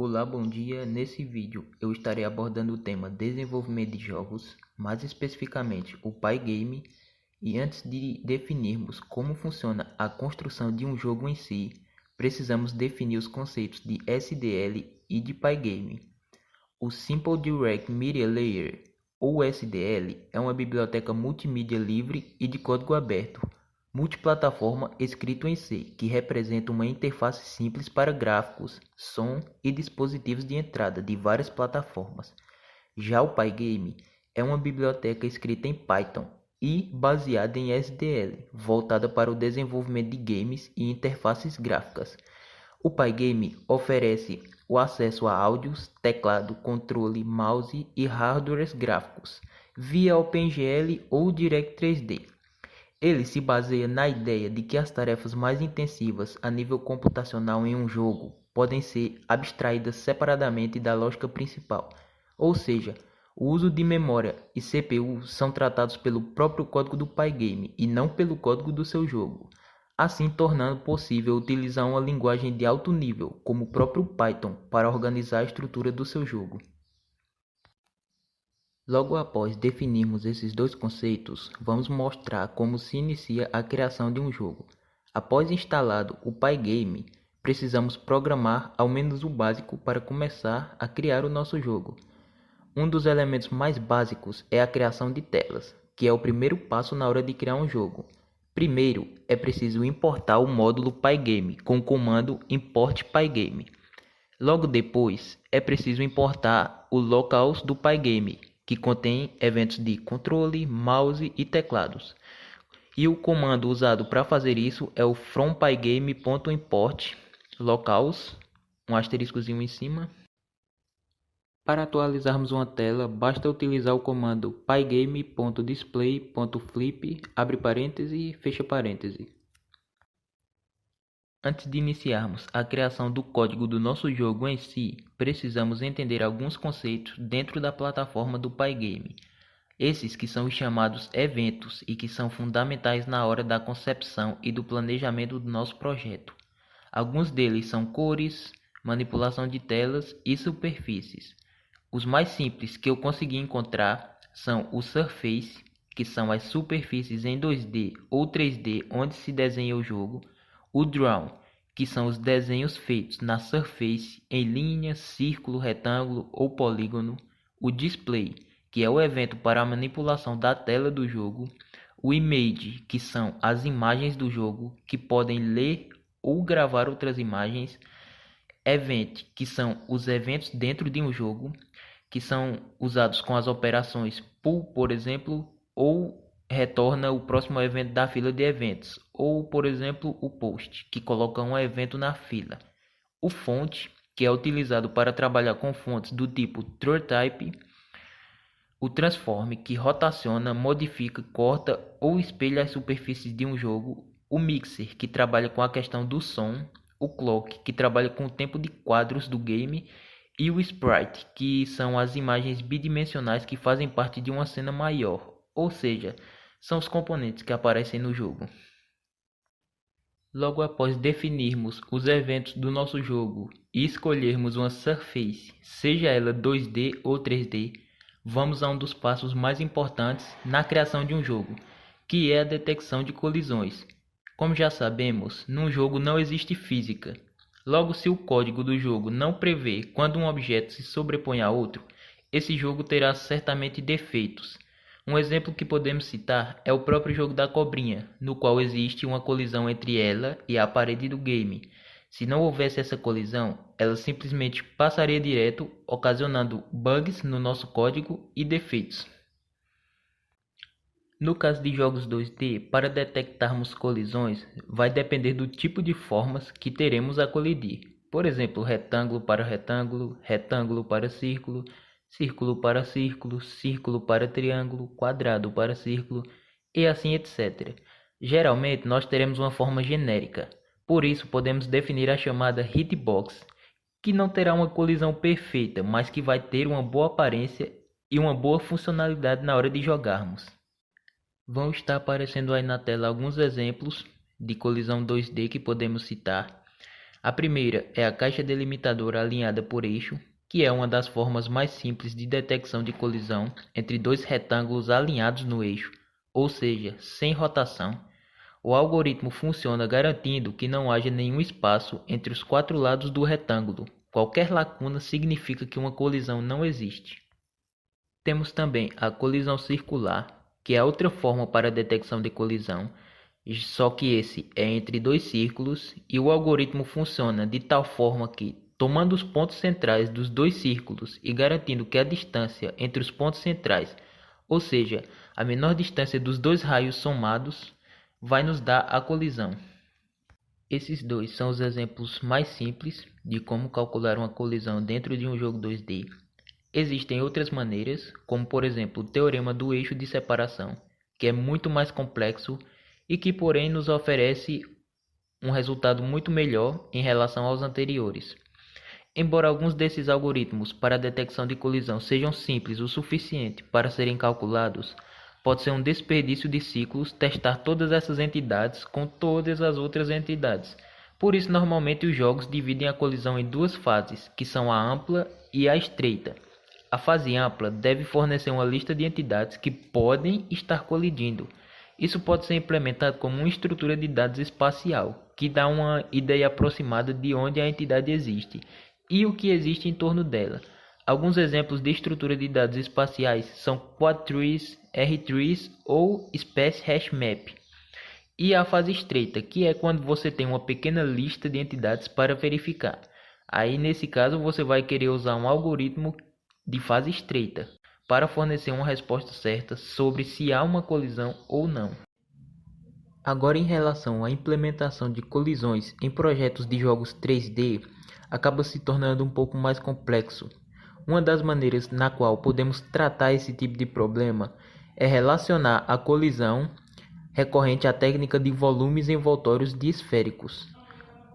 Olá, bom dia. Nesse vídeo eu estarei abordando o tema desenvolvimento de jogos, mais especificamente o Pygame, e antes de definirmos como funciona a construção de um jogo em si, precisamos definir os conceitos de SDL e de Pygame. O Simple Direct Media Layer, ou SDL, é uma biblioteca multimídia livre e de código aberto, multiplataforma escrito em C, que representa uma interface simples para gráficos, som e dispositivos de entrada de várias plataformas. Já o Pygame é uma biblioteca escrita em Python e baseada em SDL, voltada para o desenvolvimento de games e interfaces gráficas. O Pygame oferece o acesso a áudios, teclado, controle, mouse e hardwares gráficos via OpenGL ou Direct3D. Ele se baseia na ideia de que as tarefas mais intensivas a nível computacional em um jogo podem ser abstraídas separadamente da lógica principal, ou seja, o uso de memória e CPU são tratados pelo próprio código do Pygame e não pelo código do seu jogo, assim tornando possível utilizar uma linguagem de alto nível, como o próprio Python, para organizar a estrutura do seu jogo. Logo após definirmos esses dois conceitos, vamos mostrar como se inicia a criação de um jogo. Após instalado o Pygame, precisamos programar ao menos o básico para começar a criar o nosso jogo. Um dos elementos mais básicos é a criação de telas, que é o primeiro passo na hora de criar um jogo. Primeiro, é preciso importar o módulo Pygame com o comando import Pygame. Logo depois, é preciso importar o locals do Pygame, que contém eventos de controle, mouse e teclados. E o comando usado para fazer isso é o from_pygame.import locals, um asteriscozinho em cima. Para atualizarmos uma tela, basta utilizar o comando pygame.display.flip, abre parêntese e fecha parêntese. Antes de iniciarmos a criação do código do nosso jogo em si, precisamos entender alguns conceitos dentro da plataforma do Pygame. Esses que são os chamados eventos e que são fundamentais na hora da concepção e do planejamento do nosso projeto. Alguns deles são cores, manipulação de telas e superfícies. Os mais simples que eu consegui encontrar são o Surface, que são as superfícies em 2D ou 3D onde se desenha o jogo, o Draw, que são os desenhos feitos na surface em linha, círculo, retângulo ou polígono, o Display, que é o evento para a manipulação da tela do jogo, o Image, que são as imagens do jogo que podem ler ou gravar outras imagens, Event, que são os eventos dentro de um jogo, que são usados com as operações pull, por exemplo, ou retorna o próximo evento da fila de eventos, ou, por exemplo, o post, que coloca um evento na fila. O font, que é utilizado para trabalhar com fontes do tipo TrueType. O transform, que rotaciona, modifica, corta ou espelha as superfícies de um jogo. O mixer, que trabalha com a questão do som. O clock, que trabalha com o tempo de quadros do game. E o sprite, que são as imagens bidimensionais que fazem parte de uma cena maior, ou seja, são os componentes que aparecem no jogo. Logo após definirmos os eventos do nosso jogo e escolhermos uma surface, seja ela 2D ou 3D, vamos a um dos passos mais importantes na criação de um jogo, que é a detecção de colisões. Como já sabemos, num jogo não existe física. Logo, se o código do jogo não prevê quando um objeto se sobrepõe a outro, esse jogo terá certamente defeitos. Um exemplo que podemos citar é o próprio jogo da cobrinha, no qual existe uma colisão entre ela e a parede do game. Se não houvesse essa colisão, ela simplesmente passaria direto, ocasionando bugs no nosso código e defeitos. No caso de jogos 2D, para detectarmos colisões, vai depender do tipo de formas que teremos a colidir. Por exemplo, retângulo para retângulo, retângulo para círculo, círculo para círculo, círculo para triângulo, quadrado para círculo e assim etc. Geralmente nós teremos uma forma genérica, por isso podemos definir a chamada hitbox, que não terá uma colisão perfeita, mas que vai ter uma boa aparência e uma boa funcionalidade na hora de jogarmos. Vão estar aparecendo aí na tela alguns exemplos de colisão 2D que podemos citar. A primeira é a caixa delimitadora alinhada por eixo, que é uma das formas mais simples de detecção de colisão entre dois retângulos alinhados no eixo, ou seja, sem rotação. O algoritmo funciona garantindo que não haja nenhum espaço entre os quatro lados do retângulo. Qualquer lacuna significa que uma colisão não existe. Temos também a colisão circular, que é outra forma para a detecção de colisão, só que esse é entre dois círculos e o algoritmo funciona de tal forma que, tomando os pontos centrais dos dois círculos e garantindo que a distância entre os pontos centrais, ou seja, a menor distância dos dois raios somados, vai nos dar a colisão. Esses dois são os exemplos mais simples de como calcular uma colisão dentro de um jogo 2D. Existem outras maneiras, como por exemplo o teorema do eixo de separação, que é muito mais complexo e que porém nos oferece um resultado muito melhor em relação aos anteriores. Embora alguns desses algoritmos para a detecção de colisão sejam simples o suficiente para serem calculados, pode ser um desperdício de ciclos testar todas essas entidades com todas as outras entidades. Por isso, normalmente os jogos dividem a colisão em duas fases, que são a ampla e a estreita. A fase ampla deve fornecer uma lista de entidades que podem estar colidindo. Isso pode ser implementado como uma estrutura de dados espacial, que dá uma ideia aproximada de onde a entidade existe e o que existe em torno dela. Alguns exemplos de estrutura de dados espaciais são Quadtrees, R-Trees ou Space Hash Map. E a fase estreita, que é quando você tem uma pequena lista de entidades para verificar. Aí nesse caso você vai querer usar um algoritmo de fase estreita para fornecer uma resposta certa sobre se há uma colisão ou não. Agora, em relação à implementação de colisões em projetos de jogos 3D, acaba se tornando um pouco mais complexo. Uma das maneiras na qual podemos tratar esse tipo de problema é relacionar a colisão recorrente à técnica de volumes envoltórios esféricos.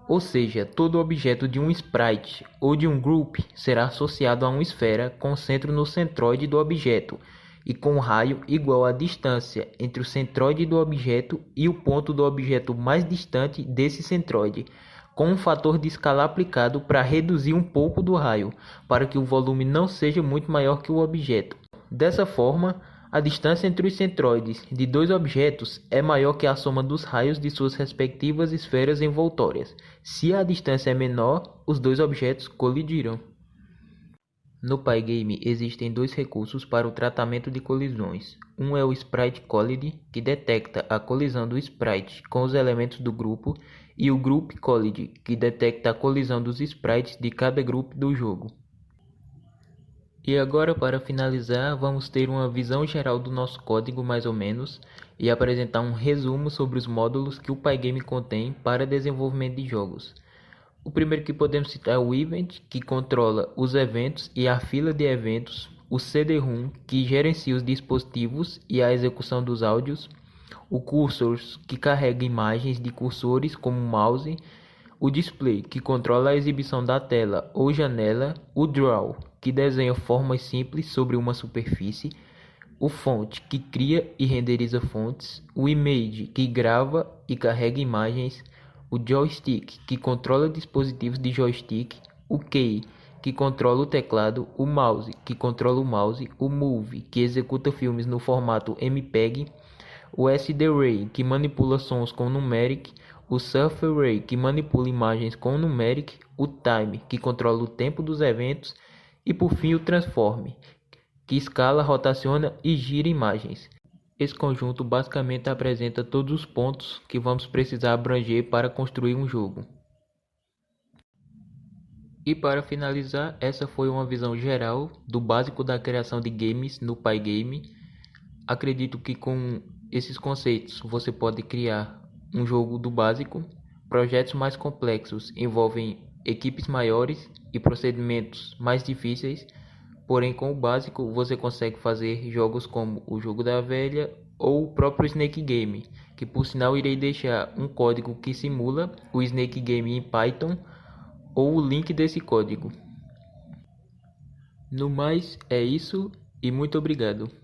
Ou seja, todo objeto de um sprite ou de um group será associado a uma esfera com centro no centroide do objeto e com raio igual à distância entre o centroide do objeto e o ponto do objeto mais distante desse centroide, com um fator de escala aplicado para reduzir um pouco do raio, para que o volume não seja muito maior que o objeto. Dessa forma, a distância entre os centroides de dois objetos é maior que a soma dos raios de suas respectivas esferas envoltórias. Se a distância é menor, os dois objetos colidirão. No Pygame existem dois recursos para o tratamento de colisões. Um é o Sprite Collide, que detecta a colisão do sprite com os elementos do grupo, e o Group Collide, que detecta a colisão dos sprites de cada grupo do jogo. E agora, para finalizar, vamos ter uma visão geral do nosso código mais ou menos e apresentar um resumo sobre os módulos que o Pygame contém para desenvolvimento de jogos. O primeiro que podemos citar é o Event, que controla os eventos e a fila de eventos, o CD-ROM, que gerencia os dispositivos e a execução dos áudios, o Cursors, que carrega imagens de cursores como o mouse, o Display, que controla a exibição da tela ou janela, o Draw, que desenha formas simples sobre uma superfície, o Font, que cria e renderiza fontes, o Image, que grava e carrega imagens, o Joystick, que controla dispositivos de joystick, o Key, que controla o teclado, o Mouse, que controla o mouse, o Move, que executa filmes no formato MPEG, o SD-Ray, que manipula sons com Numeric, o Surface Ray, que manipula imagens com Numeric, o Time, que controla o tempo dos eventos, e por fim o Transform, que escala, rotaciona e gira imagens. Esse conjunto basicamente apresenta todos os pontos que vamos precisar abranger para construir um jogo. E para finalizar, essa foi uma visão geral do básico da criação de games no Pygame. Acredito que com esses conceitos você pode criar um jogo do básico. Projetos mais complexos envolvem equipes maiores e procedimentos mais difíceis, porém com o básico você consegue fazer jogos como o Jogo da Velha ou o próprio Snake Game, que por sinal irei deixar um código que simula o Snake Game em Python ou o link desse código. No mais é isso e muito obrigado.